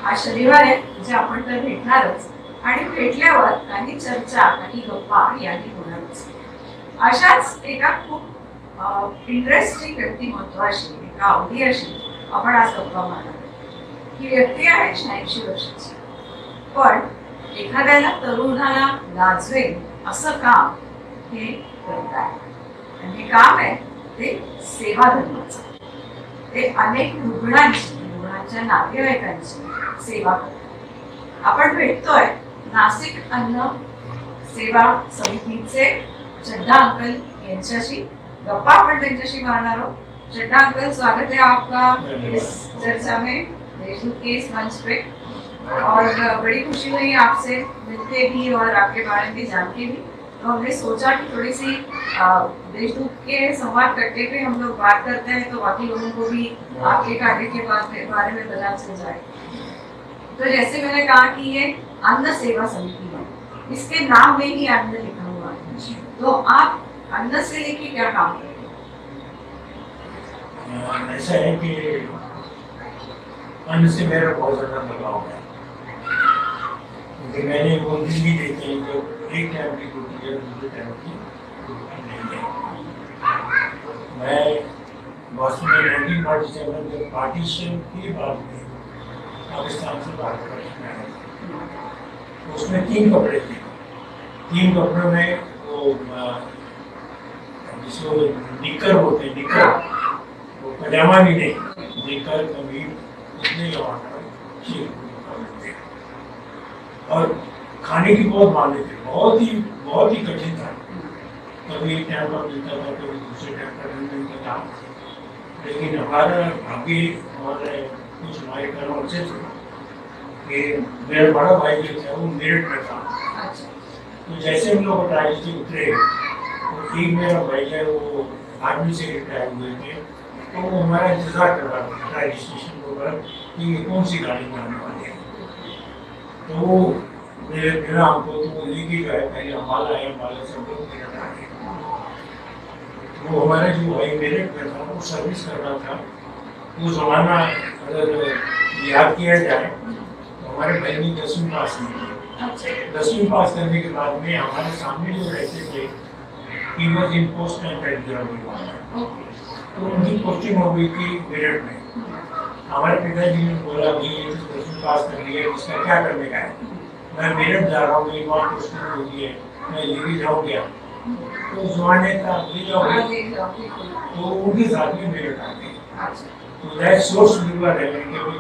आज शनिवार आहे म्हणजे आपण तर भेटणारच आणि भेटल्यावर काही चर्चा काही गप्पा याही होणारच. अशाच एका खूप इंटरेस्टिंग व्यक्तिमत्वाशी एका अवधीशी आपण आज गप्पा मारणार. ही व्यक्ती आहे 86 वर्षाची, पण एखाद्याला तरुणाला लाजवेल असं काम हे करत आहे. आणि हे काम आहे ते सेवा धर्माचं. ते अनेक रुग्णांच्या नातेवाईकांची सेवा करतात. आपण भेटतोय नाशिक अन्न सेवा समितीचे चड्डा अंकल यांच्याशी. गप्पा आपण त्यांच्याशी मारणार आहोत. चड्डा अंकल, स्वागत है आपका इस चर्चा में, देशदूत के इस मंच पे. और बड़ी खुशी हुई आपसे मिलके भी और आपके बारे में जान के भी. तो हमने सोचा कि थोड़ी सी देशदूत के संवाद करते हुए हम लोग बात करते हैं तो बाकी लोगों को भी आपके कार्य के बारे में पता चल जाए. तो जैसे मैंने कहा कि ये अन्न सेवा समिति है, इसके नाम में ही अन्न लिखा हुआ है. तो आप अन्न से लेके क्या काम करते हैं? ऐसा है कि अन्न से मेरा बहुत ज्यादा लगाव है, क्योंकि मैंने वो जिंदगी देखी है जो एक टाइम की रोटी है, दूसरे टाइम की रोटी नहीं है. मैं बॉस्टन में 1947 जब पार्टीशन के बाद में पाकिस्तान से भारत में आया, उसमें 3 कपड़े थे. 3 कपड़ों में वो जिसको निक्कर बोलते हैं, निक्कर, वो पजामा भी नहीं, निक्कर कमीज उसने और खाने की बहुत मांगे थे. बहुत ही कठिन था. कभी एक टाइम पर मिलता था, कभी दूसरे टाइम पर नहीं मिलता था. लेकिन हमारा भाग्य और कुछ हमारे कर्म अच्छे थे कि मेरा बड़ा भाई जो था वो मेरठ में था. तो जैसे हम लोग ट्राइल से उतरे तो एक मेरा भाई है वो आर्मी से रिटायर हुए थे, तो वो हमारा इंतजार कर रहा था ट्राइल स्टेशन पर कि कौन सी गाड़ी में आने वाले हैं. तो वो मेरा हमको तो वो लेके गए, पहले अम्बाला आए, अम्बाला से हम लोग मेरठ आ गए. वो हमारा जो भाई मेरठ में था वो सर्विस कर रहा था. वो ज़माना अगर याद किया जाए तो हमारे भाई ने 10वीं पास नहीं की. 10वीं पास करने के बाद में हमारे सामने जो रहते थे he was in post and तो उनकी पोस्टिंग हो गई थी मेरठ में. हमारे पिताजी ने बोला कि 10वीं पास कर लिया, इसका क्या करने का है, मैं मेरठ जा रहा हूँ, एक बार पोस्टिंग हो गई है, मैं लेके जाऊँ क्या. तो उस जमाने का ले जाओगे, तो उनके साथ में मेरठ आ गए. तो दैट सोर्स लिवर है कि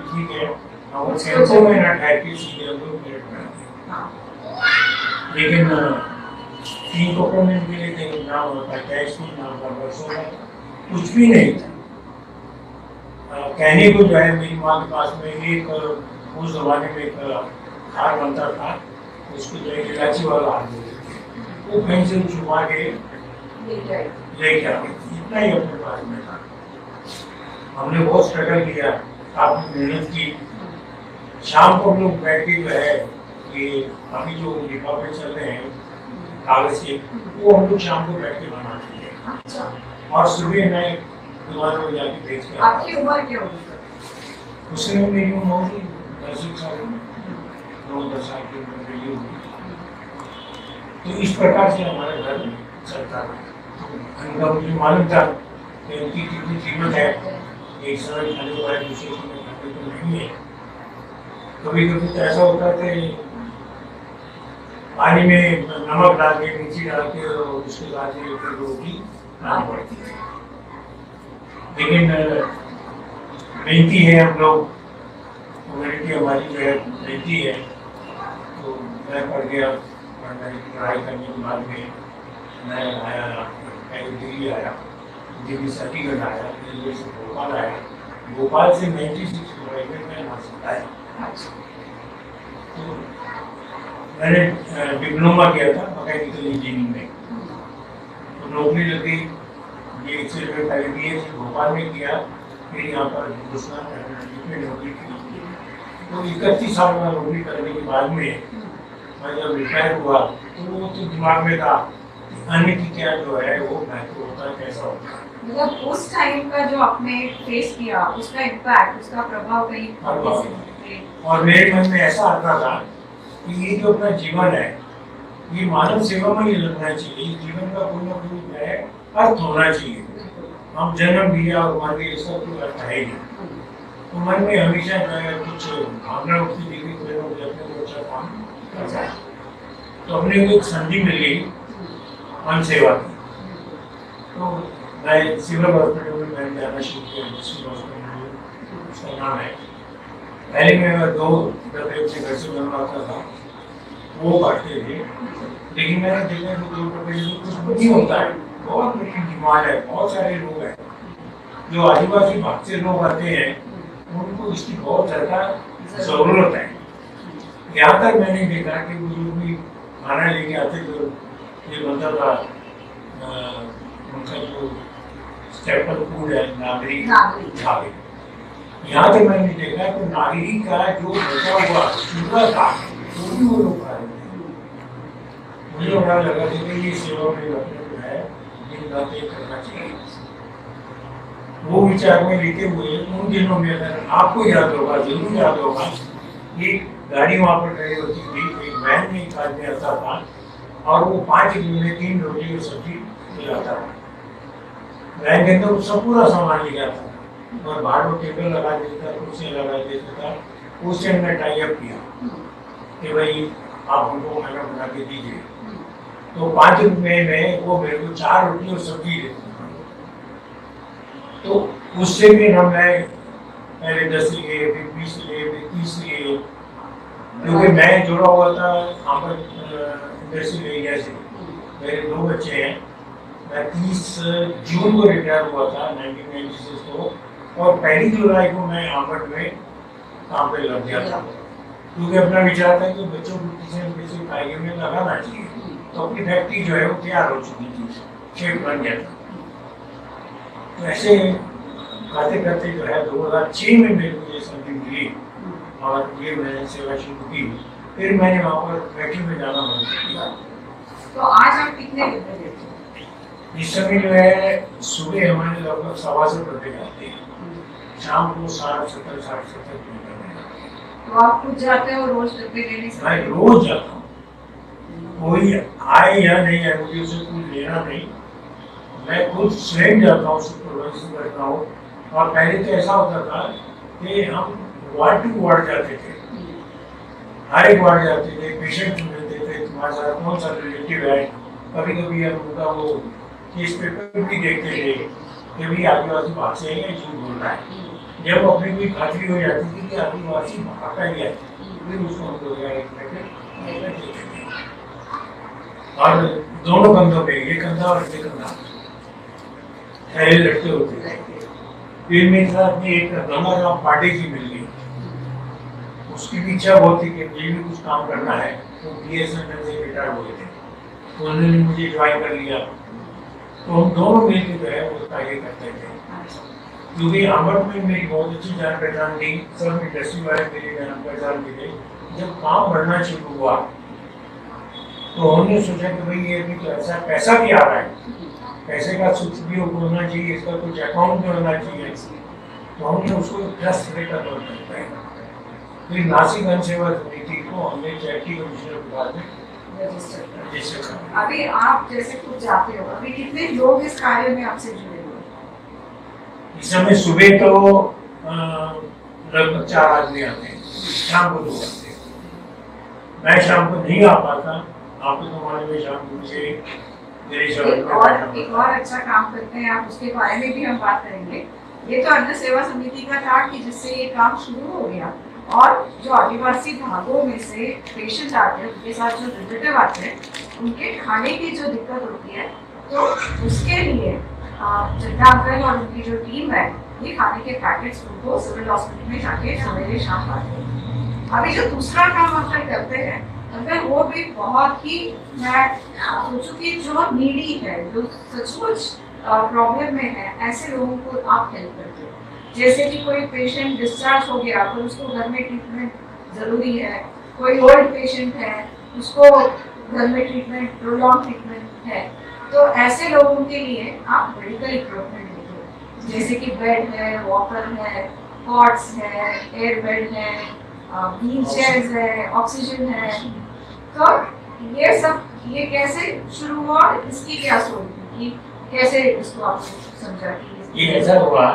ठीक है, और कैंसर में ना टाइप की चीजें हम लोग मेरठ में आते. लेकिन 3 कपड़ों में के लिए नाम होता है, नाम का वर्षों का कुछ भी नहीं था. कहने को जो है मेरी माँ के पास में एक उस जमाने में एक हार बनता था, उसको जो है इलायची वाला हार बोलते थे, वो कहीं से छुपा के लेके आ गई. इतना ही अपने पास में था. हमने बहुत स्ट्रगल किया, काफी मेहनत की. शाम को हम लोग बैठ के जो है कि अभी जो लिफाफे चल रहे हैं कागज के, वो हम लोग शाम को बैठ के बनाते थे. और सुबह मैं दुकान में जाके बेच के. आपकी उम्र क्या होगी? उस समय मेरी उम्र होगी 10 साल, 9-10 साल की उम्र मेरी होगी. तो इस प्रकार से हमारा घर चलता था. उनका मुझे मालूम था कि उनकी कितनी कीमत है. एक समय खाने वाले दूसरे समय खाने तो नहीं है. कभी कभी तो ऐसा होता था पानी में नमक डाल के, मिर्ची डाल के उसके बाद फिर रोटी खानी पड़ती थी. लेकिन मेहनती है हम लोग, कम्युनिटी हमारी जो है मेहनती है. तो मैं पढ़ गया, पढ़ाई करने के बाद में मैं आया, दिल्ली आया, दिल्ली सर्टिफिकेट आया, दिल्ली से भोपाल आया, भोपाल से 96 में मैं नासिक आया. तो मैंने डिप्लोमा किया था मैकेनिकल इंजीनियरिंग में. तो नौकरी लगी, ये सिर्फ पहले BA भोपाल में किया, फिर यहाँ पर हिंदुस्तान में नौकरी की. तो 31 साल में नौकरी करने के बाद में मैं जब रिटायर हुआ तो वो तो दिमाग में था अन्य की क्या जो है वो महत्व होता है, कैसा होता है. मतलब उस टाइम का जो आपने फेस किया, उसका इम्पैक्ट, उसका प्रभाव कहीं ओके। और मेरे मन में ऐसा आता था कि ये जो अपना जीवन है, ये मानव सेवा में ही लगना चाहिए। इस जीवन का कोई ना कोई जो है अर्थ होना चाहिए। हम जन्म लिया और मर गए, इसका कोई अर्थ है ही नहीं। तो मन में हमेशा जो है कुछ भावना उठती थी कि कोई ना कोई अपने को अच्छा काम कर जाए। तो अपने को एक संधि मिल गई मन सेवा की। तो मैं सिविल हॉस्पिटल में मैंने जाना शुरू किया। सिविल हॉस्पिटल उसका नाम है। पहले मैं 2 डब्बे अपने घर से बनवाता था, वो काटते थे। लेकिन मैंने देखा कि 2 डब्बे से कुछ नहीं होता है। बहुत बड़ी डिमांड है, बहुत सारे लोग हैं जो आदिवासी भाग से लोग आते हैं, उनको इसकी बहुत ज़्यादा ज़रूरत है। यहाँ तक मैंने देखा कि बुजुर्ग भी खाना लेके आते थे, ये बनता था उनका जो स्टेपल फूड है नागरी खावे। यहाँ तक मैंने देखा कि नागरी का जो बचा हुआ चूल्हा था वो भी वो लोग खा रहे थे। मुझे बड़ा लगा कि ये सेवा में अपने जो है दिन रात एक करना चाहिए। वो विचार में लेते हुए उन दिनों में, अगर आपको याद होगा, जरूर याद होगा, एक गाड़ी वहाँ पर खड़ी होती थी, एक वैन में एक आदमी आता था और वो 5 किलो में 3 रोटी और सब्जी लाता था। वैन के अंदर उसका पूरा सामान ले जाता था और बाहर वो टेबल लगा देता था, कुर्सी लगा देता था। उससे हमने टाई अप किया कि भाई आप हमको खाना बना के दीजिए। तो 5 रुपये में वो मेरे को 4 रोटी और सब्जी देता। तो उससे भी हम पहले 10 लिए, फिर 20 लिए, फिर 30 लिए, क्योंकि मैं जुड़ा हुआ था इंडस्ट्रियल एरिया से। मेरे 2 बच्चे हैं। मैं 30 जून को रिटायर हुआ था 1996 को, और 1 जुलाई को मैं आमट में काम पे लग गया था। क्योंकि अपना विचार था कि बच्चों को किसी न किसी कार्य में लगाना चाहिए। तो अपनी फैक्ट्री जो है वो तैयार हो चुकी थी, शेप बन गया था। तो ऐसे करते करते जो है 2006 में मेरे को ये संधि मिली और ये मैंने सेवा शुरू की। फिर मैंने वहाँ पर फैक्ट्री में जाना बंद कर दिया। तो आज आप कितने डब्बे देते हैं? इस समय जो है सुबह हमारे लगभग 125 डब्बे जाते हैं, शाम को 60-70 किलोमीटर। तो आप खुद जाते हो रोज डब्बे लेने से? मैं रोज जाता हूँ, कोई आए या नहीं आए मुझे उससे कुछ लेना नहीं। मैं खुद स्वयं जाता हूँ, सुपरवाइजर करता हूँ। और पहले तो ऐसा होता था कि हम वार्ड टू वार्ड जाते थे, हर एक वार्ड जाते थे, पेशेंट मिलते थे, तुम्हारे साथ कौन सा रिलेटिव है। कभी कभी हम उनका वो केस पेपर भी देखते थे कि भाई आदिवासी भाग से है या झूठ बोल रहा है। जब अपनी कोई खातरी हो जाती थी कि आदिवासी भाग का ही है, फिर उसको हम लोग एक पैकेट देते थे। और दोनों कंधों पे, ये कंधा और ये कंधा पहले लड़के होते थे। फिर मेरे साथ में एक गंगाराम पांडे जी मिल गई। उसकी भी इच्छा बहुत थी कि मुझे भी कुछ काम करना है। तो BSNL से रिटायर हुए थे, तो उन्होंने मुझे ज्वाइन कर लिया। तो हम दोनों मिलकर जो है वो कार्य करते थे। क्योंकि आमट में मेरी बहुत अच्छी जान पहचान थी, सब इंडस्ट्री वाले मेरी जान पहचान थे। जब काम बढ़ना शुरू हुआ तो हमने सोचा कि भाई ये अभी तो ऐसा पैसा भी आ रहा है, पैसे का सदुपयोग होना चाहिए, इसका कुछ अकाउंट में होना चाहिए। तो हमने उसको ट्रस्ट लेकर तौर पर किया। फिर नासिक सेवा समिति को हमने चैरिटी कमिश्नर विभाग में रजिस्टर कर। अभी आप जैसे खुद जाते हो, अभी कितने लोग इस कार्य में आपसे जुड़े हुए? इस समय सुबह तो लगभग 4 आदमी आते हैं, शाम को 2 आते हैं। मैं शाम को नहीं आ पाता, आपको तो मालूम है शाम को मुझे एक और अच्छा काम करते हैं आप, उसके बारे में भी हम बात करेंगे। ये तो अन्न सेवा समिति का था कि जिससे ये काम शुरू हो गया, और जो आदिवासी भागों में से पेशेंट आते हैं, उनके साथ जो रिलेटिव आते हैं, उनके खाने की जो दिक्कत होती है, तो उसके लिए चड्डा अंकल और उनकी जो टीम है, ये खाने के पैकेट्स उनको सिविल हॉस्पिटल में जाके सवेरे शाम आते हैं। अभी जो दूसरा काम अंकल करते हैं, अंकल वो भी बहुत ही, मैं सोचूं कि जो नीडी है, जो सचमुच प्रॉब्लम में है, ऐसे लोगों को आप हेल्प करते हो। जैसे कि कोई पेशेंट डिस्चार्ज हो गया, तो उसको घर में ट्रीटमेंट ज़रूरी है। कोई ओल्ड पेशेंट है, उसको घर में ट्रीटमेंट, प्रोलॉन्ग ट्रीटमेंट है। तो ऐसे लोगों के लिए आप मेडिकल इक्विपमेंट देते हो, जैसे कि बेड है, वॉकर है, कॉट्स है, एयर बेड है, व्हील चेयर्स है, ऑक्सीजन है। तो ये कैसे शुरू हुआ और इसकी क्या स्टोरी थी कि कैसे इसको आपने समझा कि ये ऐसा हुआ।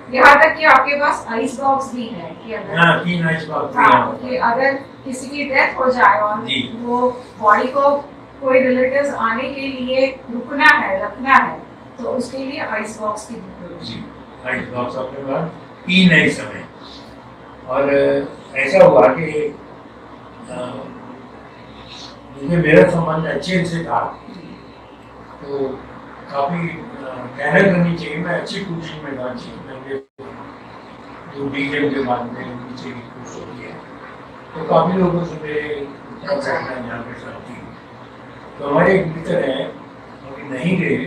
यहाँ तक कि आपके पास आइस बॉक्स भी है कि अगर 3 आइस बॉक्स हाँ कि अगर किसी की डेथ हो जाए और जी। वो बॉडी को कोई रिलेटिव्स आने के लिए रुकना है, रखना है, तो उसके लिए आइस बॉक्स की जरूरत जी। आइस बॉक्स अपने पास 3 आइस समय। और ऐसा हुआ कि क्योंकि मेरा संबंध अच्छे से था, तो काफी मेहनत करनी चाहिए। मैं अच्छी कोचिंग में था, मैंने जो डीजल के बाद में नीचे की कोर्स होती है, तो काफी लोगों से मेरे यहाँ पे साथ थी। तो हमारे एक मित्र हैं, अभी नहीं गए,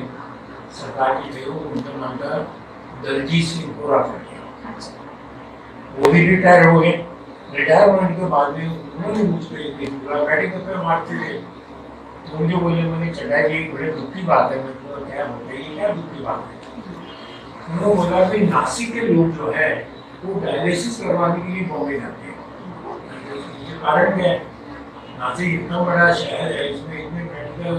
सरकार की थे, उनका नाम था दलजीत सिंह बोरा करके। वो भी रिटायर हो गए। रिटायर होने के बाद में उन्होंने मुझे बैटिंग पे मारते थे, तो मुझे बोले, मैंने चढ़ाई जी बड़े दुख की बात है। मतलब क्या बताइए, क्या दुख की बात है? उन्होंने बोला कि नासिक के लोग जो है वो डायलिसिस करवाने के लिए बॉम्बे जाते हैं। ये कारण क्या है? नासिक इतना बड़ा शहर है, इसमें इतने मेडिकल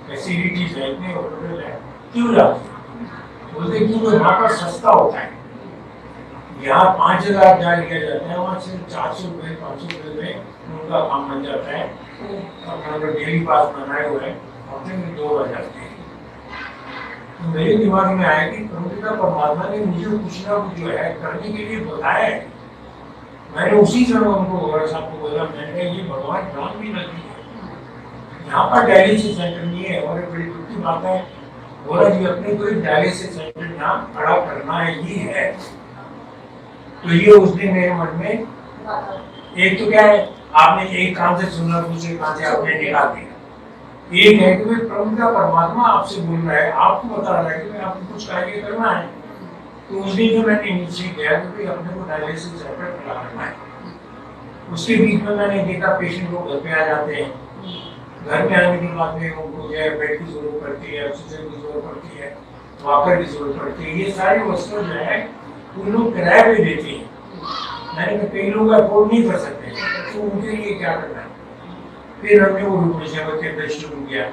फैसिलिटीज है, इतने हॉस्पिटल है, क्यों जाते हैं? बोलते क्योंकि वहाँ पर सस्ता होता है। यहाँ 5,000 जा लिया जाता है, वहाँ सिर्फ 400 रुपये 500 रुपये में उनका काम बन जाता है। अपना जो डेली पास बनाए हुए हैं, हफ्ते में 2 बार जाते हैं। तो मेरे दिमाग में आया कि परमपिता परमात्मा ने मुझे कुछ ना कुछ जो है करने के लिए बताया है। मैंने उसी समय उनको गौरव साहब को बोला, मैंने ये भगवान राम भी नदी है, यहाँ पर डायलिसिस सेंटर नहीं है। और बड़ी दुख की बात है, बोला जी अपने को एक डायलिसिस सेंटर यहाँ खड़ा करना है, ये है। तो ये उस दिन मेरे मन में एक तो क्या है, आपने एक कान से सुना, दूसरे कान से आपने निकाल दिया। एक है कि भाई परमपिता परमात्मा आपसे बोल रहा है, आपको बता रहा है कि भाई आपको कुछ कार्य करना है। तो उस दिन जो मैंने निश्चय किया कि भाई अपने को डायलिसिस सेंटर खड़ा करना है। उसके बीच में मैंने देखा पेशेंट लोग घर पे आ जाते हैं, घर में आने के बाद में उनको जो है बेड की जरूरत पड़ती है, ऑक्सीजन की जरूरत पड़ती है, वॉकर की जरूरत पड़ती है। ये सारी वस्तुएं जो है उन लोग किराए पे देते हैं। मैंने कहा कई लोग अफोर्ड नहीं कर सकते, तो उनके लिए क्या करना है? फिर हमने वो सेवा केंद्र शुरू किया।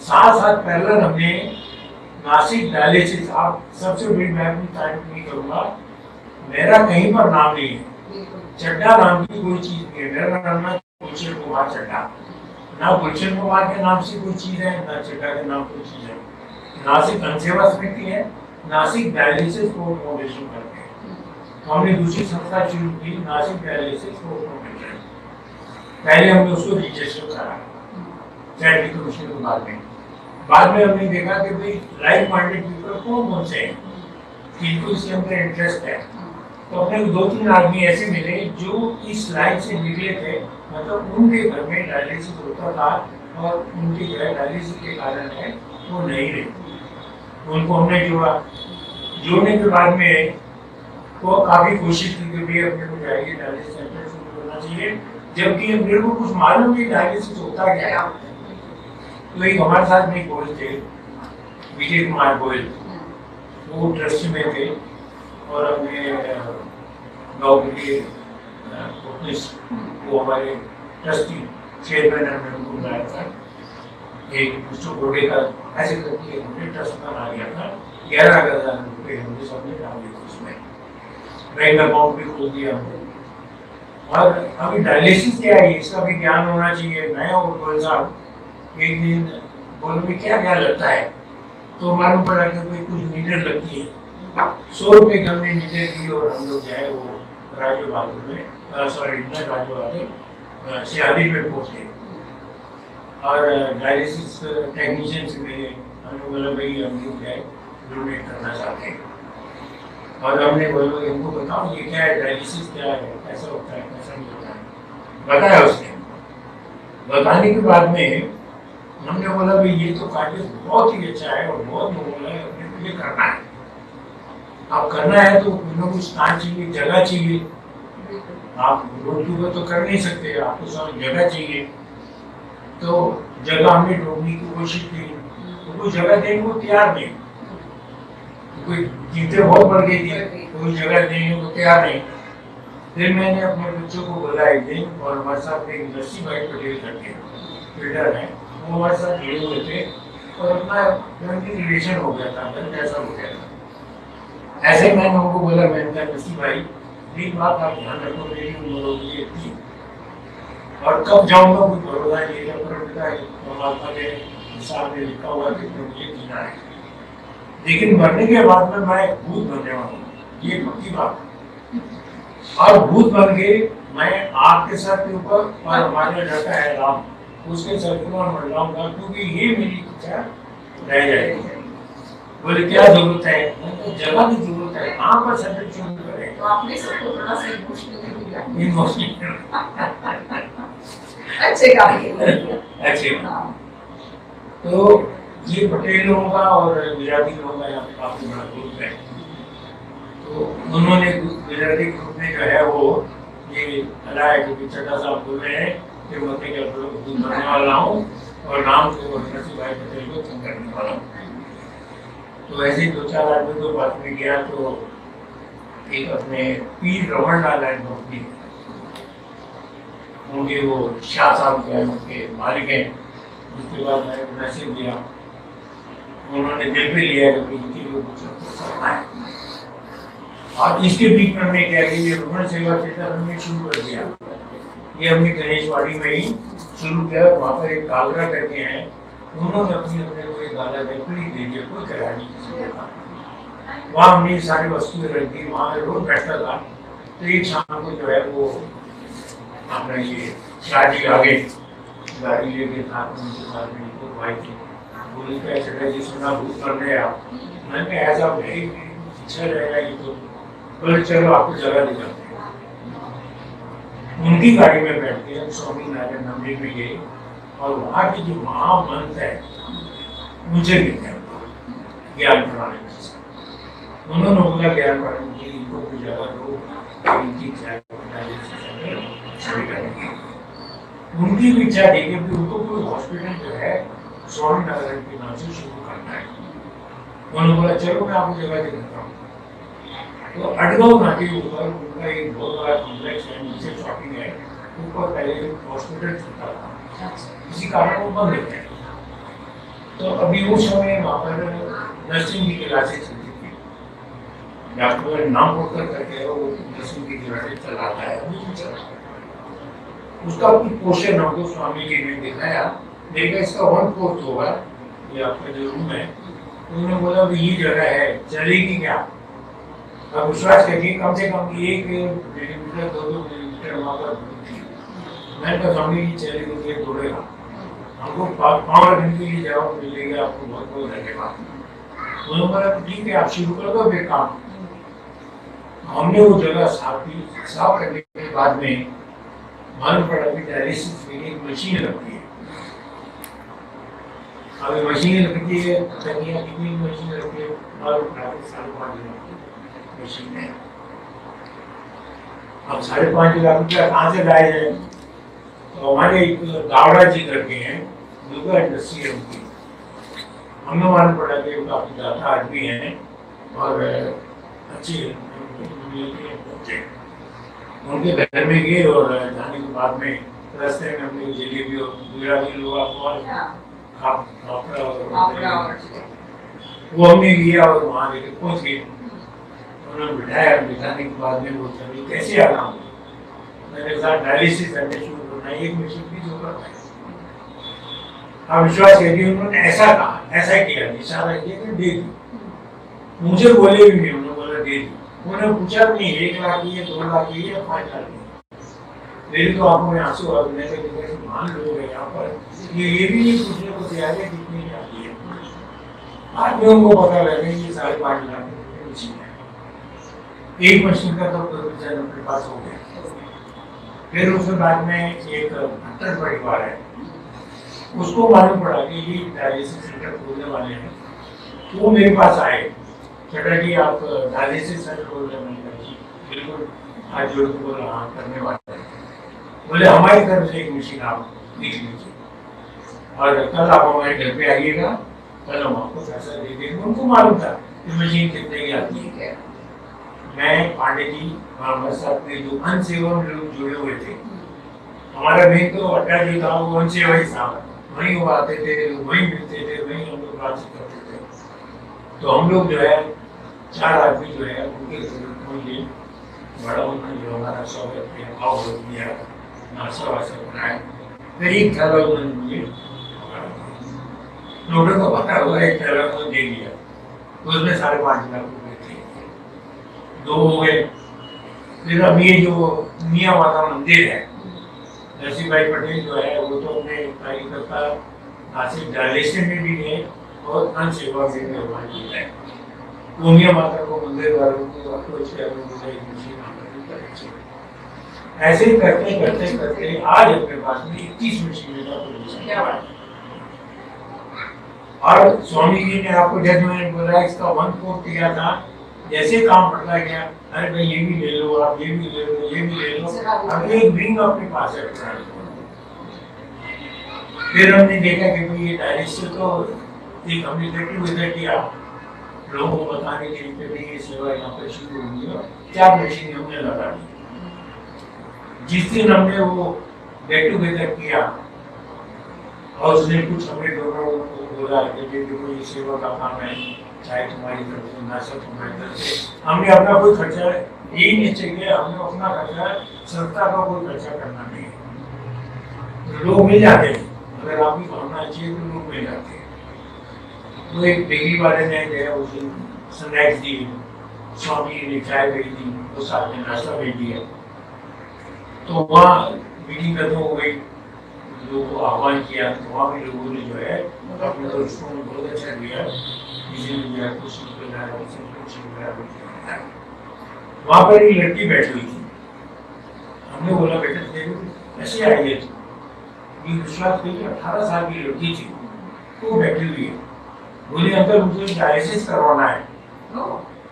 साथ साथ पैरेलल हमने नासिक डायलिसिस, आप सबसे बड़ी मैं अपनी तारीफ नहीं करूँगा, मेरा कहीं पर नाम नहीं है, चड्डा नाम की कोई चीज़ नहीं है। मेरा नाम ना गुलशन कुमार चड्डा, ना गुलशन कुमार के नाम से कोई चीज़ है, ना चड्डा के नाम कोई चीज़ है। नासिक अंसेवा समिति है, नासिक डायलिसिस को फाउंडेशन करते हैं। तो हमने दूसरी संस्था शुरू की, नासिक डायलिसिस को फाउंडेशन। पहले हमने उसको रजिस्टर करा चैरिटी कमीशन के बाद में हमने देखा कि भाई लाइक माइंडेड पीपल कौन से हैं जिनको इसके अंदर इंटरेस्ट है। तो अपने 2-3 आदमी ऐसे मिले जो इस लाइन से निकले थे, मतलब उनके घर में डायलिसिस होता था और उनके जो है डायलिसिस के कारण है वो नहीं रहे। उनको हमने जोड़ने के बाद में वो काफ़ी कोशिश की कि भाई अपने को जाइए डायलिसिस सेंटर शुरू करना चाहिए, जबकि मेरे को कुछ मालूम नहीं डायलिसिस होता क्या है। तो एक हमारे साथ में गोयल थे, विजय कुमार गोयल, वो ट्रस्ट में थे और हमने गाँव के वो हमारे ट्रस्टी चेयरमैन हमने उनको बुलाया था। एक मिस्टर गोडे का ऐसे करके हमने ट्रस्ट बना लिया था। 11,000 रुपये हमने सबने डाल दिए उसमें, बैंक अकाउंट भी खोल दिया हमने। और अभी डायलिसिस क्या है इसका भी ज्ञान होना चाहिए। मैं और गोयल साहब एक दिन बोले भी क्या लगता है, तो मालूम पड़ा कि कोई कुछ मीटर लगती है। 100 रुपये की हमने मीटर दी और हम लोग जो है वो राजू बहादुर में राजू बहादुर सियादी में पहुँचे और डायलिसिस टेक्नीशियन से मिले। हमने बोला भाई हम लोग है डोनेट करना चाहते हैं। और हमने बोला इनको बताओ ये क्या है, डायलिसिस क्या है, कैसा होता है, कैसा नहीं होता है, बताया उसने। बताने के बाद में हमने बोला भाई ये तो कार्य बहुत ही अच्छा है और बहुत नोबल है, अपने को ये करना है। आप करना है तो कुछ स्थान चाहिए, जगह चाहिए। आप रोड के ऊपर तो कर नहीं सकते, आपको सब जगह चाहिए। तो जगह हमने ढूंढने की कोशिश की, तो कोई जगह देने को तैयार नहीं। कोई कीमतें बहुत बढ़ गई थी, कोई जगह देने को तैयार नहीं। फिर मैंने अपने बच्चों को बोला एक दिन, और हमारे साथ एक नरसिंह भाई पटेल करके बिल्डर है, वो हमारे साथ जुड़े हुए थे, और अपना रिलेशन हो गया था, घर जैसा हो गया था। ऐसे ही मैंने उनको बोला, मैंने कहा नरसिंह भाई एक बात आप ध्यान रखो, मेरी उम्र हो गई थी और कब जाऊंगा कुछ भरोसा नहीं है, परमात्मा के हिसाब में लिखा हुआ कि मुझे जीना है, लेकिन मरने के बाद में मैं भूत बनने वाला हूँ, ये पक्की बात है। और भूत बन के मैं आपके सर के ऊपर और हमारे लड़का है राम, उसके सर के ऊपर मंडलाऊंगा, क्योंकि ये मेरी इच्छा रह जाएगी। बोले क्या जरूरत है? जगह की जरूरत है, कहाँ पर सेटल शुरू करें? तो आपने सबको थोड़ा सा इमोशनल दिया। अच्छे काम किए। अच्छे। हाँ। तो ये पटेल लोगों का और गुजराती लोगों का यहाँ पे काफी बड़ा ग्रुप है। तो उन्होंने गुजराती ग्रुप में जो है वो ये हलाया कि चड्डा साहब बोल रहे हैं कि मरने के भूत बनने वाला हूँ और राम को नरसिंह भाई पटेल को तंग करने वाला हूँ। तो ऐसे ही दो चार आदमी को बात में गया, तो एक अपने पीर रमन लाल है नौकरी, उनके वो शाह साहब जो है उनके मालिक हैं। उसके बाद मैंने मैसेज दिया, उन्होंने दिल पे लिया कि इनकी वो कुछ करना है। और इसके बीच में हमने क्या किया, रमन सेवा क्षेत्र हमने शुरू कर दिया। ये हमने गणेशवाड़ी में ही शुरू किया, वहाँ पर एक कागरा करके हैं, उन्होंने अपने को एक गाला बिल्कुल दे दिया, कोई किराया नहीं। वहाँ हमने सारी वस्तुएं रख दी, वहाँ रोज बैठता था। तो एक शाम को जो है वो अपना ये शादी आगे गाड़ी लेके साथ में उनके साथ में एक भाई थे, बोले क्या चटा जी सुना भूत कर रहे आप? मैंने कहा ऐसा भाई इच्छा रहेगा ये तो, बोले चलो आपको जगह दे जाते हैं। उनकी गाड़ी में बैठ के स्वामी नारायण मंदिर में गए, और वहाँ की जो महामंत्र है मुझे मिलता ज्ञान प्रणाली में। उन्होंने बोला ज्ञान प्रणाली की इनको कोई जगह दो, इनकी उनकी भी इच्छा थी कि उनको कोई हॉस्पिटल जो है स्वामी नारायण के नाम से शुरू करना है। उन्होंने बोला चलो मैं आपको जगह दे देता हूँ। तो अडगांव नाके ऊपर उनका एक बहुत बड़ा कॉम्प्लेक्स है, नीचे शॉपिंग है, ऊपर पहले हॉस्पिटल चलता था, किसी कारण वो बंद हो गया। तो अभी उस समय वहाँ पर नर्सिंग की क्लासेस चलती थी, डॉक्टर नाम पढ़कर करके वो नर्सिंग की क्लासेस चलाता है, अभी भी चलाता है। उसका कुछ पोर्शन हमको स्वामी जी ने दिखाया, देखा इसका 1/4 होगा ये आपका जो रूम है। उन्होंने बोला ये जगह है, चलेगी क्या? अब विश्वास करिए कम से कम 1 मिलीमीटर 2 मिलीमीटर वहाँ पर थी। मैंने कहा स्वामी जी चलेगी तो ये तोड़ेगा, हमको 5 दिन के लिए जवाब मिलेगा, आपको बहुत बहुत धन्यवाद। उन्होंने बोला ठीक है आप शुरू कर दो फिर काम। हमने वो जगह साफ की, साफ करने के बाद में मालूम पड़ा कि डायलिसिस में एक मशीन लगती है। अब मशीन लगती है, कितनी मशीन लगती है मालूम पड़ा 5.5 लाख की मशीन है। अब 5.5 लाख रुपया कहाँ से लाए जाए? तो हमारे एक दावड़ा जी करके हैं, दुर्गा इंडस्ट्री है उनकी, हमें मालूम पड़ा कि वो काफी ज्यादा आदमी हैं और अच्छे उनके घर में गए, और जाने के बाद में रास्ते में हमने जलेबी और गुजराती लोग वो हमने लिया और वहाँ लेकर पहुँच गए। उन्होंने बिठाया, बिठाने के बाद में वो चली कैसे आना हो, मेरे साथ डायलिसिस करने शुरू करना, एक मशीन की जरूरत है। आप विश्वास करिए उन्होंने ऐसा कहा, ऐसा किया, इशारा किया कि दे दी। मुझे बोले भी नहीं, उन्होंने बोला दे दी। उन्होंने पूछा भी नहीं 1 लाख की है, 2 लाख की है, 5 लाख की। मेरी तो आंखों में आंसू आ गए थे, मान लोग हैं यहाँ पर, ये भी नहीं पूछने को तैयार है कितनी आती है। आज भी उनको पता लगे ये 5.5 लाख की मशीन है। एक मशीन का तो प्रोविजन अपने पास हो गया। फिर उसके बाद में एक भट्टर परिवार है, उसको मालूम पड़ा कि ये डायलिसिस सेंटर खोलने वाले हैं। तो वो मेरे पास आए, चटा जी आप डायलिसिस सेंटर खोल रहे हैं? बिल्कुल, आज जोड़ को बोला हाँ करने वाले हैं। बोले हमारी तरफ से एक मशीन आप देख लीजिए और कल आप हमारे घर पे आइएगा, कल हम आपको पैसा दे देंगे। उनको मालूम था कि मशीन कितने की आती है। मैं पांडे जी हमारे साथ में जो अनसेवा में लोग जुड़े हुए थे, हमारा मेन तो अड्डा जो था वो अनसेवा ही था, वहीं वो आते थे, वहीं मिलते थे, वहीं हम लोग बातचीत करते थे। तो हम लोग जो है 4 आदमी जो है उनके लिए बड़ा उन्होंने जो हमारा स्वागत किया, भाव दिया, नाश्ता वास्ता बनाया, फिर एक थैला उन्होंने मुझे नोटों का पता हुआ, एक थैला उन्होंने दे दिया, तो उसमें 5.5 लाख रुपए थे, 2 हो गए। फिर अब ये जो मियाँ माता मंदिर है, नरसिंह भाई पटेल जो है वो तो अपने कार्यकर्ता नासिक डायलिसिस में भी गए और अन्न सेवा में भी वहाँ की है। मियाँ माता को मंदिर वालों को अप्रोच किया, ऐसे ही करते करते करते आज अपने पास में 21 मशीनों का प्रोडक्शन है। और स्वामी जी ने आपको जब मैंने बोला इसका 1/4 किया था, जैसे काम पड़ता गया, अरे भाई ये भी ले लो, आप ये भी ले लो, ये भी ले लो, अब एक विंग अपने पास है। फिर हमने देखा कि भाई ये डायलिसिस तो एक हमने गेट टुगेदर किया, लोगों को बताने के लिए कि ये सेवा यहाँ पर शुरू हुई है, 4 मशीन हमने लगा दी। जिस दिन हमने वो गेट टुगेदर किया और उसने कुछ हमें दोनों को बोला कि देखो ये सेवा का काम है, चाहे तुम्हारी तरफ से ना सब तुम्हारी तरफ से, हमने अपना कोई खर्चा यही निश्चय किया, हमने अपना खर्चा, संस्था का कोई खर्चा करना नहीं है। तो लोग मिल जाते हैं, अगर आपकी भावना अच्छी है तो लोग मिल जाते हैं। तो एक बेकरी वाले ने गया उस दिन स्नैक्स दी, स्वामी ने चाय भेज दी, वो साथ में नाश्ता भेज दिया। तो वहाँ मीटिंग खत्म हो गई, लोगों को आह्वान किया, तो वहाँ भी लोगों ने जो है अपने दोस्तों ने बहुत अच्छा दिया, किसी ने दिया कुछ रुपया, किसी ने कुछ रुपया। वहाँ पर एक लड़की बैठी हुई थी, हमने बोला बेटा देखो कैसे आई है तू, ये विश्वास करिए 18 साल की लड़की थी, वो बैठी हुई है, बोले अंकल मुझे डायलिसिस करवाना है।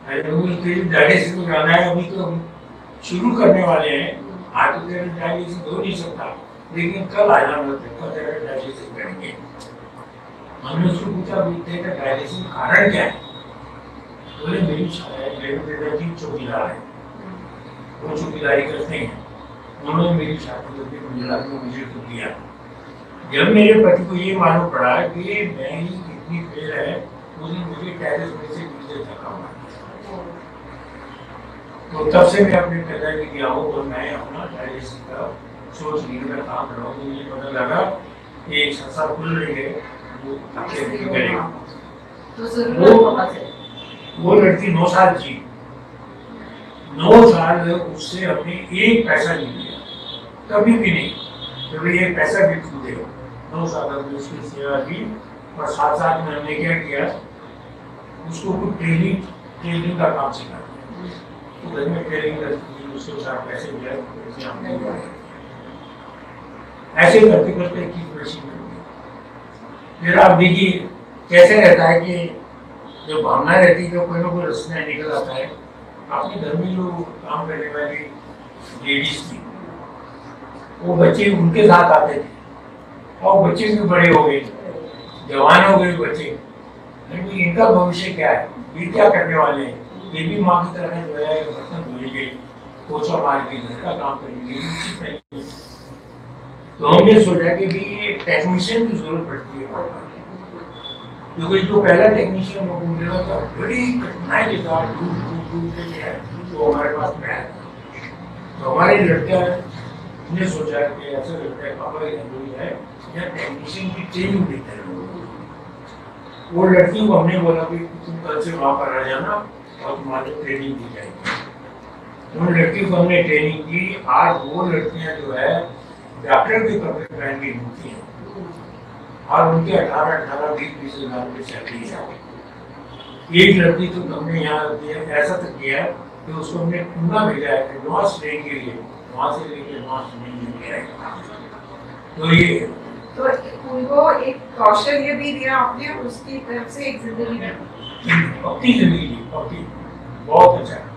अरे मुझे डायलिसिस करवाना है, अभी तो हम शुरू करने वाले हैं, आज तो तेरा डायलिसिस हो नहीं सकता, लेकिन कल आ जाना, कल तेरा डायलिसिस करेंगे। हमने उसको पूछा तेरा डायलिसिस कारण क्या है? बोले मेरे पिताजी चौकीदार है, वो चौकीदारी करते हैं, उन्होंने मेरी शादी करके गुजरात में मुझे तो दिया। जब मेरे पति को ये मालूम पड़ा कि मैं ही कितनी फेल है, उसने मुझे टेरेस में से नीचे धक्का मारा। तो तब से मैं अपने पिताजी गया हूँ और मैं अपना डायलिसिस का सोच नहीं का काम कर रहा हूँ। मुझे पता लगा कि एक संस्था खुल रही है, वो लड़की 9 साल जी, 9 साल उससे अपने एक पैसा नहीं लिया, कभी भी नहीं, कभी एक पैसा भी खरीदे। 9 साल में उसकी सेवा की, और साथ साथ में हमने क्या किया, उसको कुछ ट्रेनिंग का काम सिखा दिया, तो घर में ट्रेनिंग करती, उसके साथ पैसे दिया, पैसे हमने ऐसे करते करते की मशीन कर दी। फिर आप देखिए कैसे रहता है कि जो भावना रहती है, जो कोई ना कोई रस्ता निकल आता है। आपके घर में जो काम करने वाली लेडीज थी, वो बच्चे उनके साथ आते थे, और बच्चे भी बड़े हो गए, जवान हो गए बच्चे, लेकिन इनका भविष्य क्या है, ये क्या करने वाले हैं? ये भी माँ की तरह जो है बर्तन धोएंगे, पोछा मार के घर का काम करेंगे। तो हमने सोचा कि भी टेक्नीशियन की जरूरत पड़ती है, क्योंकि जो पहला टेक्नीशियन वो मिला था बड़ी कठिनाई के साथ दूर के तो हमारे पास में आया। तो हमारे लड़का ने सोचा कि ऐसा लगता है पापा की जरूरी है या टेक्नीशियन की ट्रेनिंग देते हैं। वो लड़की को हमने बोला कि तुम कल से वहाँ पर आ जाना और तुम्हारी ट्रेनिंग दी जाएगी। उन लड़की को हमने ट्रेनिंग दी। आज वो लड़कियाँ जो है डॉक्टर के कपड़े पहन के घूमती हैं, और उनके 18-20 हज़ार रुपये सैलरी है। एक लड़की तो हमने यहाँ ऐसा तक किया कि उसको हमने पूना भेजा है एडवांस ट्रेनिंग के लिए, वहाँ से लेकर एडवांस ट्रेनिंग किया है। तो ये तो उनको एक कौशल्य भी दिया आपने, और उसकी तरफ से एक जिंदगी अपनी जिंदगी अपनी बहुत अच्छा है।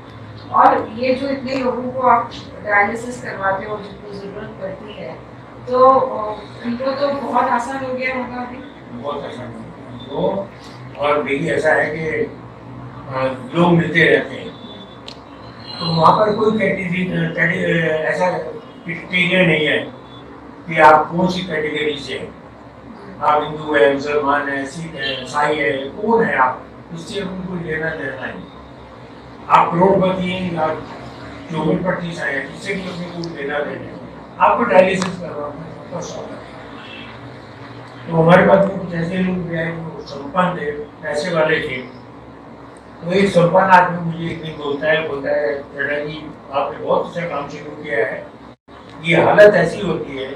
और ये जो इतने लोगों को आप डायलिसिस करवाते हो जिनको जरूरत पड़ती है, तो उनको तो बहुत आसान हो गया होगा अभी। बहुत आसान हो। और देखिए ऐसा है कि लोग मिलते रहते हैं, तो वहाँ पर कोई कैटेगरी ऐसा क्राइटेरिया नहीं है कि आप कौन सी कैटेगरी से हैं। आप हिंदू है, मुसलमान है, सिख है, ईसाई है, कौन है आप, उससे अपनी कोई लेना देना नहीं। आप करोड़पति हैं या 54 से हैं, इससे भी अपने कोई लेना देना नहीं। आपको डायलिसिस करवाना है, आपका शौक है। तो हमारे पास में कुछ ऐसे लोग भी आए जो संपन्न थे, पैसे वाले थे। तो एक संपन्न आदमी मुझे एक दिन बोलता है बेटा जी आपने बहुत अच्छा काम शुरू किया है। ये हालत ऐसी होती है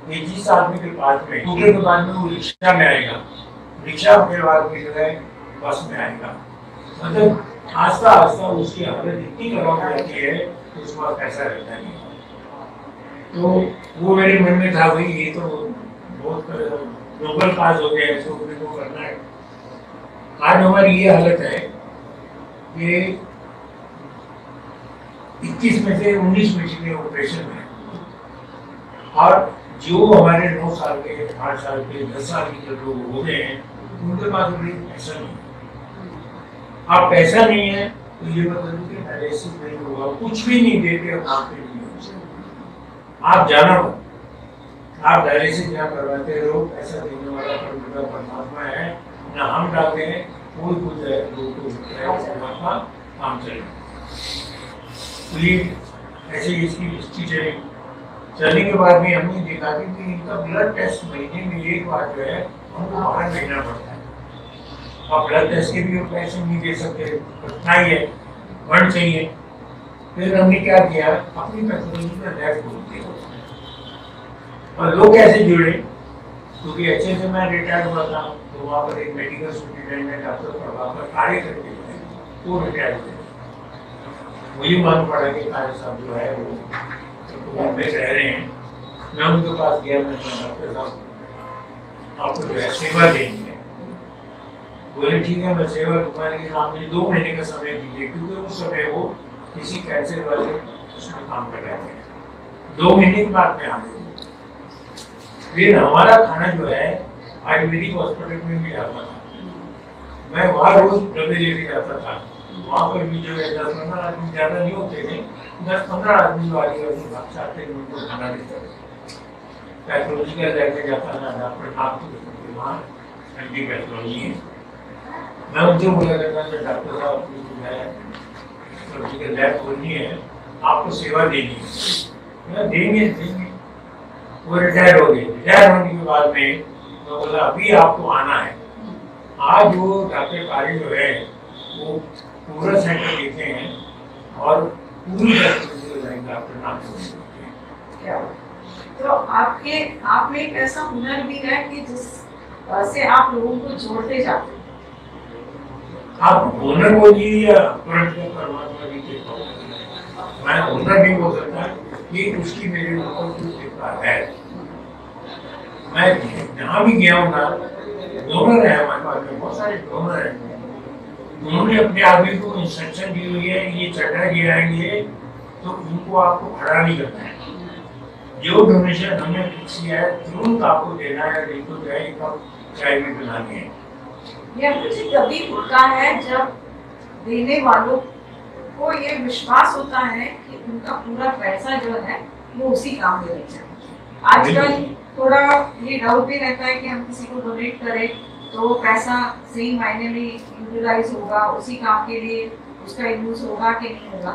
कि जिस आदमी के पास में स्कूटर के बाद में वो रिक्शा में आएगा, रिक्शा के बाद में जो है बस में आएगा, मतलब आस्ता आस्ता उसकी हालत इतनी खराब हो जाती है कि उसके पास पैसा रहता नहीं। तो वो मेरे मन में था भाई ये तो बहुत नोबल काज हो गया, इसको अपने को करना है। आज हमारी ये हालत है कि 21 में से 19 मशीनें ऑपरेशन में, और जो हमारे 9 साल के, 8 साल के, 10 साल के जो लोग होते हैं उनके पास भी पैसा नहीं है। अब पैसा नहीं है तो ये मतलब कि डायलिसिस नहीं होगा, कुछ भी नहीं देते और आपके लिए आप जाना हो, आप डायलिसिस जहाँ करवाते हो, पैसा देने वाला परमात्मा है ना, हम डालते हैं कोई कुछ परमात्मा काम चलेगा। तो ये ऐसे इसकी हिस्ट्री चली। चलने के बाद में हमने देखा कि इनका ब्लड टेस्ट महीने में एक बार जो है हमको बाहर भेजना पड़ता है, और ब्लड टेस्ट के भी पैसे नहीं दे सकते, कठिनाई है, फंड चाहिए। फिर हमने क्या किया, अपनी पैथोलॉजी का लैब खोल दिया। और लोग कैसे जुड़े, क्योंकि अच्छे से मैं रिटायर्ड हुआ था, तो वहाँ पर एक मेडिकल सुपरिटेंडेंट डॉक्टर प्रभाकर कार्य करते थे, वो रिटायर्ड हुए। मुझे मालूम पड़ा कि कार्य साहब जो है वो में रह रहे हैं। मैं उनके पास गया, मैं डॉक्टर साहब आपको जो है सेवा देंगे। बोले ठीक है मैं सेवा दूंगा, लेकिन आप मुझे 2 महीने का समय दीजिए, क्योंकि उस समय वो किसी कैंसर वाले उसमें काम कर रहे थे। 2 महीने के बाद में आ गए। फिर हमारा खाना जो है आयुर्वेदिक हॉस्पिटल में भी आता था, मैं वहाँ रोज डब्बे लेके जाता था। वहाँ पर भी जो है 10-15 आदमी ज़्यादा नहीं होते थे, 10-15 आदमी जो आदिवासी भाषा आते थे उनको खाना देता था। पैथोलॉजिकल लैब में जाता था, डॉक्टर आपको वहाँ एंटी पैथोलॉजी है, मैं उनसे बोला करता था डॉक्टर साहब जो है पैथोलॉजिकल लैब खोलनी है, आपको सेवा देनी है। देंगे देंगे। वो रिटायर हो गए। रिटायर होने के बाद में मैं बोला अभी आपको आना है। आज वो डॉक्टर कार्य जो है वो पूरा सेंटर देते हैं और पूरी डॉक्टर नाम क्या तो आप में एक ऐसा हुनर भी है कि जिससे आप लोगों को जोड़ते जाते हैं। आप हुनर बोलिए या परमात्मा जी के, मैं हुनर नहीं बोल सकता कि उसकी मेरे ऊपर कुछ कृपा है। मैं जहाँ भी गया हूँ ना, डोनर है हमारे पास में, बहुत सारे डोनर हैं। उन्होंने अपने आदमी को इंस्ट्रक्शन दी हुई है, ये चढ़ा गिराएंगे तो उनको आपको खड़ा नहीं करना है। जो डोनेशन हमने फिक्स किया है तुरंत आपको देना है, नहीं तो जाए कब चाय में पिलानी है। यह मुझे तभी होता है जब देने वालों को ये विश्वास होता है कि उनका पूरा पैसा जो है वो उसी काम में लग जाए। आजकल थोड़ा ये डाउट भी रहता है कि हम किसी को डोनेट करें तो पैसा सही मायने में यूटिलाइज होगा, उसी काम के लिए उसका यूज होगा कि नहीं होगा।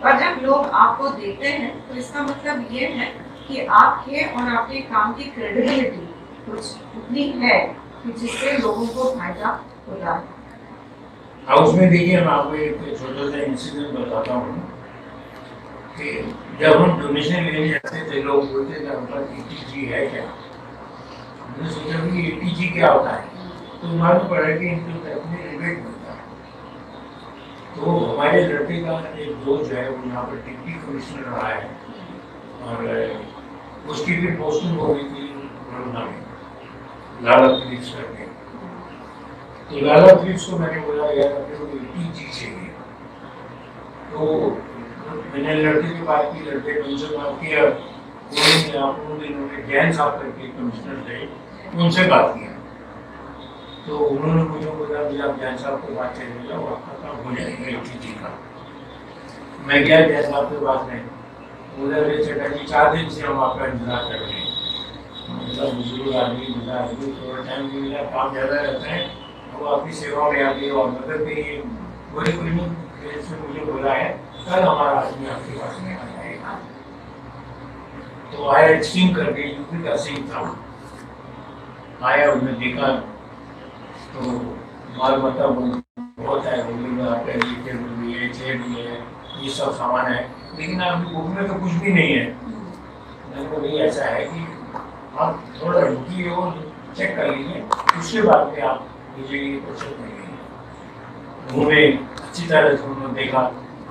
पर जब लोग आपको देते हैं तो इसका मतलब ये है कि आपके और आपके काम की क्रेडिबिलिटी कुछ उतनी है कि जिससे लोगों को फायदा होता है। उसमें देखिए मैं आपको एक छोटा सा इंसिडेंट बताता हूँ कि जब हम डोनेशन लेने जाते थे लोग बोलते थे हमारे पास ETG है क्या। हमने सोचा कि ETG क्या होता है, तो मालूम पड़ा कि इनको टैक्स में रिबेट मिलता है। तो हमारे लड़के का एक दोस्त जो है वो यहाँ पर डिप्टी कमिश्नर रहा है और उसकी भी पोस्टिंग हो गई थी वडोदरा में, लाला फिलिप्स करके। तो लाला फिलिप्स को मैंने बोला यार अपने को ETG चाहिए। तो मैंने लड़के से बात की, लड़के ने उनसे बात किया, उन्होंने जैन साहब करके कमिश्नर थे, उनसे बात किया। तो उन्होंने मुझे बोला कि आप जैन साहब को बात करेंगे, वो आपका काम हो जाएगा ETG का। मैं गया जैसा आपके पास में, उधर ये चटा जी 4 दिन से हम आपका इंतजार कर रहे हैं। मतलब बुजुर्ग आदमी, बुढ़ा आदमी, थोड़ा टाइम भी मिला, काम ज़्यादा रहता है, वो आपकी सेवा में आती है और मदद के लिए पूरी क्लिनिक से मुझे बोला है कल हमारा आदमी आपके पास में आ जाएगा। तो आया एक सिंह करके, यूपी का सिंह था, आया, उन्होंने देखा तो माल मता बहुत है, टेबल भी है, चेयर भी है, ये सब सामान है, लेकिन आपकी बुक में तो कुछ भी नहीं है। मैंने कहा भाई ऐसा है कि आप थोड़ा रुकिए और चेक कर लीजिए, उसके बाद में आप मुझे ये क्वेश्चन करेंगे। घूमे अच्छी तरह से, उन्होंने देखा,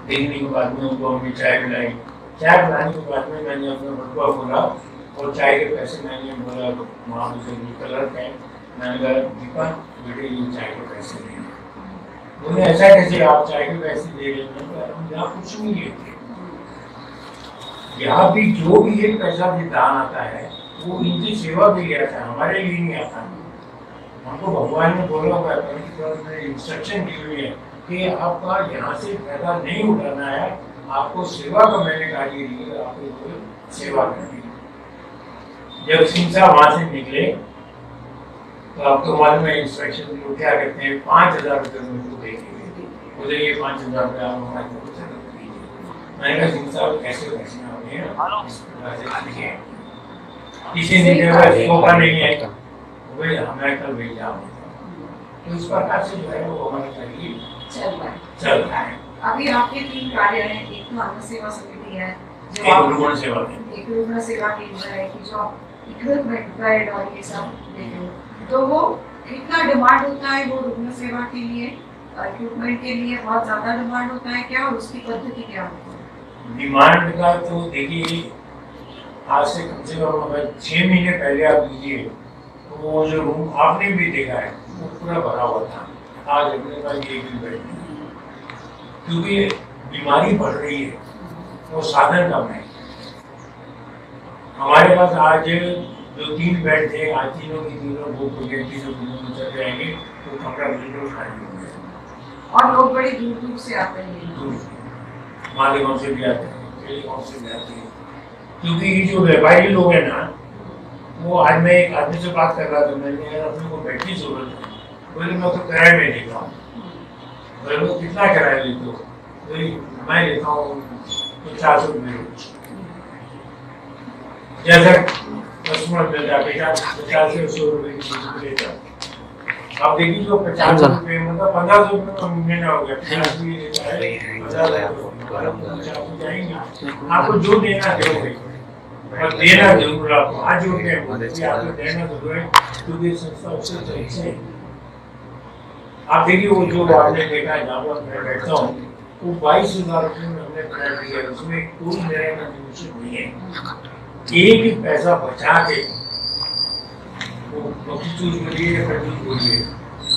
देखने के बाद में उनको हमने चाय पिलाई, चाय पिलाने के बाद में मैंने अपना बटुआ खोला और चाय के पैसे मैंने बोला वहाँ मुझे कलर है, मैंने कहा दीपा बेटे ये चाय के पैसे नहीं है। बोले ऐसा कैसे आप चाय के पैसे दे रहे हैं? हम यहाँ कुछ नहीं लेते, यहाँ भी जो भी एक पैसा भी दान आता है वो इनकी सेवा भी आता है, हमारे लिए नहीं आता। हमको भगवान ने बोला हुआ है, इंस्ट्रक्शन दी हुई है कि आपका यहाँ से पैसा नहीं उठाना है, आपको सेवा का मैंने कार्य दी है, आपको सेवा करनी है। जब सिंह साहब वहाँ से निकले तो आपको मालूम है इंस्ट्रक्शन वो क्या कहते हैं, 5,000 रुपये मुझको देंगे, मुझे ये 5,000 रुपये आप हमारे तरफ से रख दीजिए। मैंने कहा सिंह साहब कैसे पैसे होंगे, इस प्रकार से सीखे किसी ने कहा मौका नहीं है, वही हमें कल भेजा। तो इस प्रकार से जो है वो हमारे लिए चल रहा है। अभी आपके 3 कार्य हैं, एक तो अन्न सेवा समिति है, जो एक रुग्ण सेवा केंद्र, एक रुग्ण सेवा केंद्र है कि जो इक्विपमेंट बेड और ये सब देते हो, तो वो कितना डिमांड होता है वो रुग्ण सेवा के लिए, इक्विपमेंट के लिए बहुत ज्यादा डिमांड होता है क्या, और उसकी पद्धति क्या होती है? डिमांड का तो देखिए आज से कम से कम अगर 6 महीने पहले आप लीजिए तो वो जो रूम आपने भी देखा है वो पूरा भरा हुआ था। आज अपने पास एक भी बेड नहीं, क्योंकि बीमारी बढ़ रही है, वो साधन कम है। हमारे पास आज जो 3 बेड थे, आज तीनों की तीनों बुक हो गए, तीनों चल जाएंगे, तो कमरा बिल्कुल खाली हो गया। और लोग बड़ी दूर दूर से आते हैं, मालेगांव से भी आते हैं, बेलीगांव से भी आते हैं, क्योंकि ये जो व्यापारी लोग हैं ना, वो आज मैं एक आदमी से बात कर रहा था, मैंने यार अपने को बेड की जरूरत है, बोले मैं तो किराए में लेता हूँ। बोले वो कितना किराया लेते हो? बोले मैं लेता हूँ 50 रुपये रोज। जैसा कस्टमर मिलता है बेटा 50 से 100 रुपये की चीज लेता। आप देखिए जो 50 रुपये मतलब 15 रुपये का महीना हो गया, 50 भी लेता है, 50 जाएंगे, आपको जो देना दोगे और देना जरूर, आपको आज जो है आपको देना जरूर है, क्योंकि संस्था उससे चलती है। आप देखिए वो जो आपने देखा है जहाँ पर मैं बैठता हूँ, वो 22,000 रुपये में हमने फ्लैट लिया, उसमें कोई मेरा कंट्रीब्यूशन नहीं है। एक भी पैसा बचा के वो चीज बोलिए,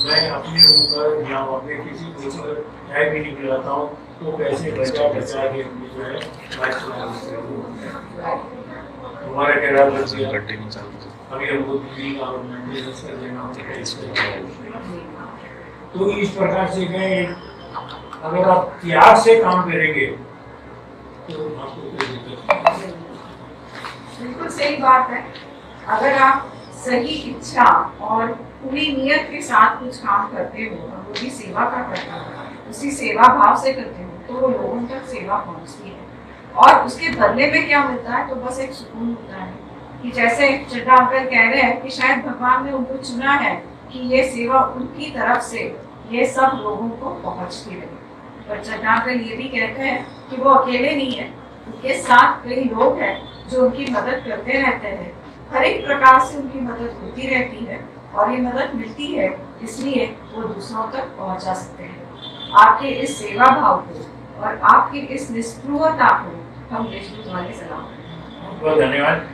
मैं अपने ऊपर या अपने किसी को चाय भी नहीं पिलाता हूँ, तो पैसे बचा के जो है हमारा किराया अभी हमको बिजनेस कर लेना, तो इस प्रकार से गए। अगर आप त्याग से काम करेंगे तो आपको कोई दिक्कत नहीं। बिल्कुल सही बात है। अगर आप सही इच्छा और पूरी नियत के साथ कुछ काम करते हो और वो भी सेवा का करते हो, उसी सेवा भाव से करते हो, तो वो लोगों तक सेवा पहुंचती है। और उसके बदले में क्या मिलता है, तो बस एक सुकून होता है कि जैसे चड्ढा अंकल कह रहे हैं कि शायद भगवान ने उनको चुना है कि ये सेवा उनकी तरफ से ये सब लोगों को पहुंचती रहे। पर चड्ढा अंकल ये भी कहते हैं कि वो अकेले नहीं है, उनके साथ कई लोग हैं जो उनकी मदद करते रहते हैं। हर एक प्रकार से उनकी मदद होती रहती है और ये मदद मिलती है, इसलिए वो दूसरों तक पहुंचा सकते हैं। आपके इस सेवा भाव को और आपकी इस निस्पृहता को हम देशभक्त वाले सलाम करते हैं। बहुत धन्यवाद।